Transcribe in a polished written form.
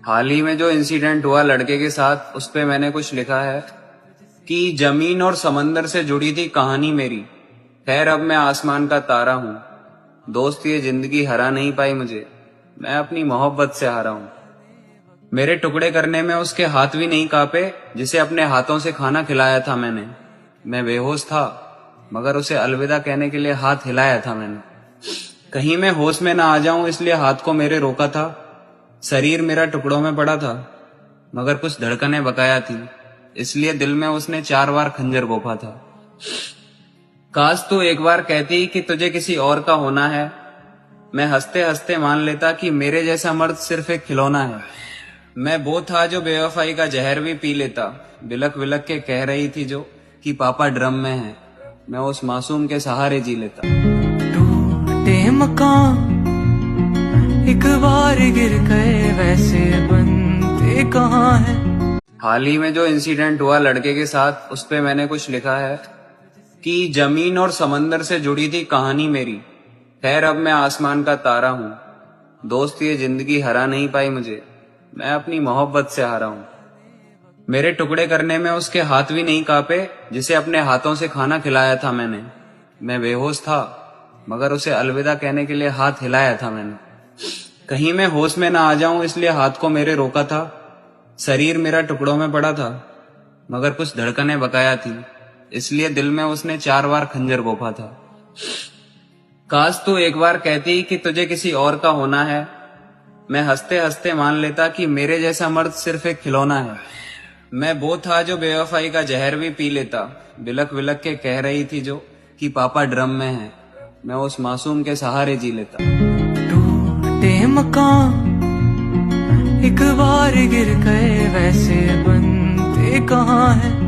हाल ही में जो इंसिडेंट हुआ लड़के के साथ, उस पे मैंने कुछ लिखा है कि जमीन और समंदर से जुड़ी थी कहानी मेरी। खैर अब मैं आसमान का तारा हूँ। दोस्त ये जिंदगी हरा नहीं पाई मुझे, मैं अपनी मोहब्बत से हारा हूँ। मेरे टुकड़े करने में उसके हाथ भी नहीं कांपे, जिसे अपने हाथों से खाना खिलाया था मैंने। मैं बेहोश था मगर उसे अलविदा कहने के लिए हाथ हिलाया था मैंने। कहीं मैं होश में ना आ जाऊं इसलिए हाथ को मेरे रोका था। शरीर मेरा टुकड़ों में पड़ा था मगर कुछ धड़कनें बकाया थी, इसलिए दिल में उसने 4 बार खंजर गोपा था। काश तू एक बार कहती कि तुझे किसी और का होना है, मैं हंसते हंसते मान लेता कि मेरे जैसा मर्द सिर्फ एक खिलौना है। मैं वो था जो बेवफाई का जहर भी पी लेता। बिलक बिलक के कह रही थी जो कि पापा ड्रम में है, मैं उस मासूम के सहारे जी लेता। टूटे मकान एक बार गिर गए, वैसे बनते कहाँ है। हाल ही में जो इंसिडेंट हुआ लड़के के साथ, उस पे मैंने कुछ लिखा है कि जमीन और समंदर से जुड़ी थी कहानी मेरी। खैर अब मैं आसमान का तारा हूँ। दोस्त ये जिंदगी हरा नहीं पाई मुझे, मैं अपनी मोहब्बत से हारा हूँ। मेरे टुकड़े करने में उसके हाथ भी नहीं कांपे, जिसे अपने हाथों से खाना खिलाया था मैंने। मैं बेहोश था मगर उसे अलविदा कहने के लिए हाथ हिलाया था मैंने। कहीं मैं होश में ना आ जाऊं इसलिए हाथ को मेरे रोका था। शरीर मेरा टुकड़ों में पड़ा था मगर कुछ धड़कनें बकाया थी, इसलिए दिल में उसने 4 बार खंजर गोपा था। काश तू एक बार कहती कि तुझे किसी और का होना है, मैं हंसते हंसते मान लेता कि मेरे जैसा मर्द सिर्फ एक खिलौना है। मैं वो था जो बेवफाई का जहर भी पी लेता। बिलक बिलक के कह रही थी जो कि पापा ड्रम में है, मैं उस मासूम के सहारे जी लेता। टूटे मकान एक बार गिर गए, वैसे बनते कहाँ है।